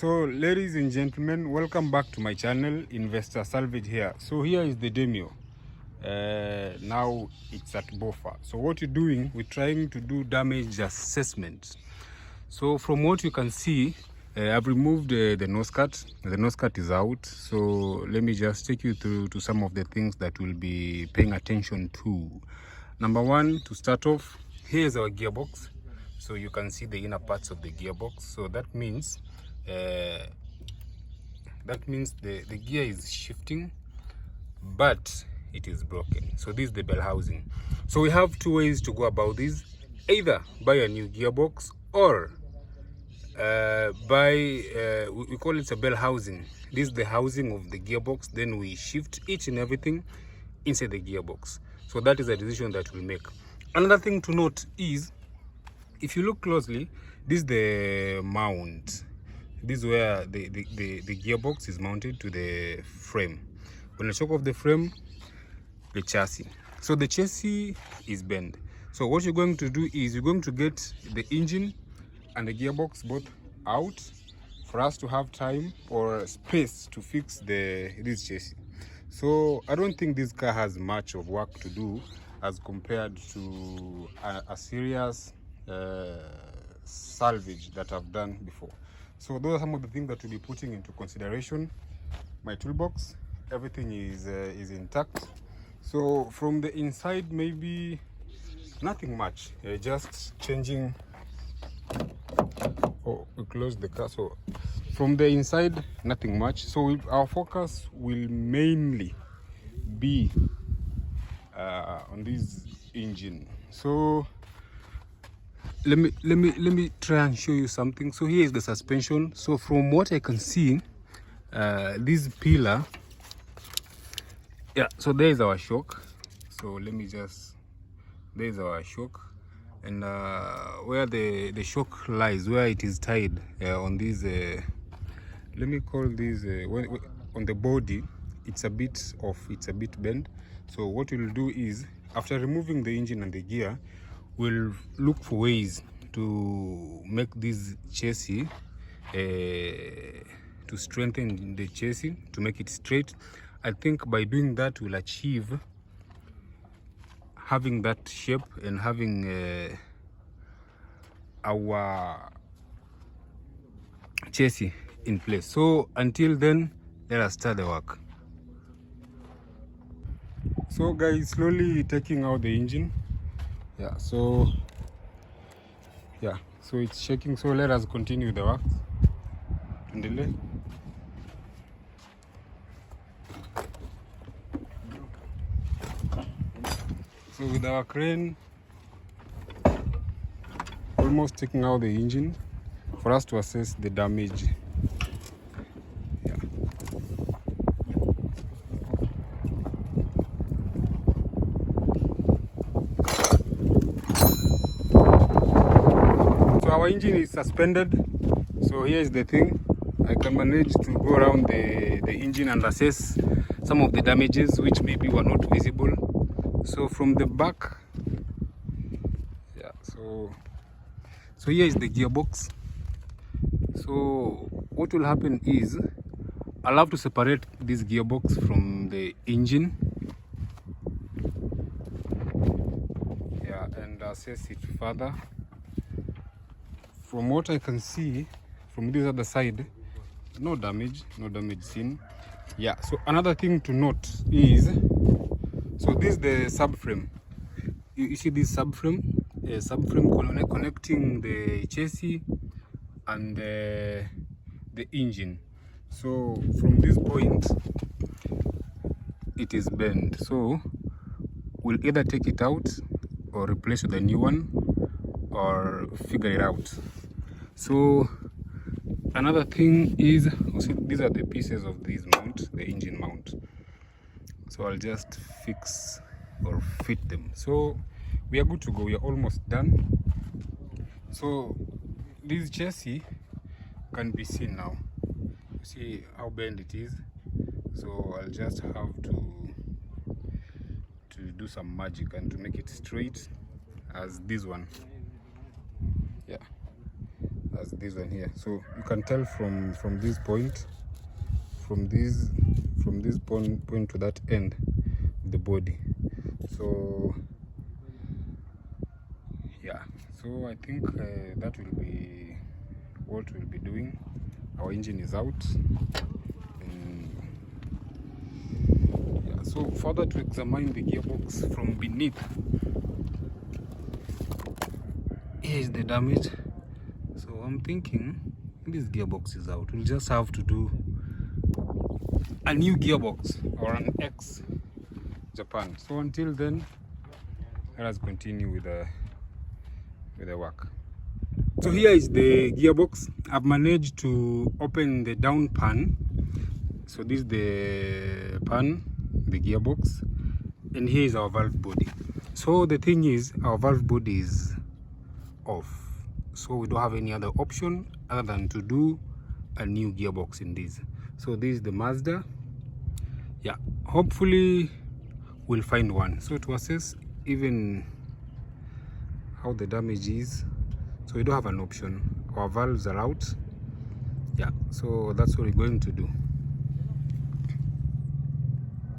So ladies and gentlemen, welcome back to my channel, Investor Salvage here. So here is the demio. Now it's at Bofa. So what you're doing, we're trying to do damage assessment. So from what you can see, I've removed the nose cut. The nose cut is out. So let me just take you through to some of the things that we'll be paying attention to. Number one, to start off, here's our gearbox. So you can see the inner parts of the gearbox. So that means the gear is shifting, but it is broken. So this is the bell housing. So we have two ways to go about this: either buy a new gearbox or we call it a bell housing. This is the housing of the gearbox. Then we shift each and everything inside the gearbox. So that is a decision that we'll make. Another thing to note is, if you look closely, this is the mount. This is where the gearbox is mounted to the frame. When I choke off the frame, the chassis. So the chassis is bent. So what you're going to do is you're going to get the engine and the gearbox both out for us to have time or space to fix this chassis. So I don't think this car has much of work to do as compared to a serious salvage that I've done before. So those are some of the things that we'll be putting into consideration. My toolbox, everything is intact. So from the inside, maybe nothing much, just changing. Oh, we closed the car. So from the inside, nothing much. So our focus will mainly be on this engine. So let me try and show you something. So here is the suspension. So from what I can see, this pillar, yeah, so there is our shock. So let me just, there is our shock, and where the shock lies, where it is tied on this let me call this on the body, it's a bit off, it's a bit bent. So what we'll do is, after removing the engine and the gear, we'll look for ways to make this chassis, to strengthen the chassis, to make it straight. I think by doing that, we'll achieve having that shape and having our chassis in place. So until then, let us start the work. So guys, slowly taking out the engine. Yeah, so it's shaking. So let us continue the work. Tuendelee. So with our crane almost taking out the engine for us to assess the damage. Yeah. So our engine is suspended. So here is the thing. I can manage to go around the engine and assess some of the damages which maybe were not visible. So from the back, yeah, so here is the gearbox. So what will happen is, I'll have to separate this gearbox from the engine, yeah, and assess it further. From what I can see from this other side, no damage seen. Yeah, so another thing to note is, so this is the subframe. You see this subframe, connecting the chassis and the engine. So from this point, it is bent. So we'll either take it out or replace with a new one or figure it out. So another thing is, see, these are the pieces of this mount, the engine mount. So I'll just fix or fit them. So we are good to go. We are almost done. So this chassis can be seen now. You see how bent it is. So I'll just have to do some magic and to make it straight as this one. Yeah, as this one here. So you can tell from this point, from this point to that end of the body. So yeah, so I think that will be what we'll be doing. Our engine is out. Yeah, so further to examine the gearbox from beneath, here is the damage. So I'm thinking this gearbox is out. We'll just have to do a new gearbox or an X Japan. So until then, let us continue with the work. So here is the gearbox. I've managed to open the down pan. So this is the pan, the gearbox, and here is our valve body. So the thing is, our valve body is off, so we don't have any other option other than to do a new gearbox in this. So this is the Mazda. Yeah, hopefully we'll find one. So to assess even how the damage is, so we don't have an option. Our valves are out. Yeah, so that's what we're going to do.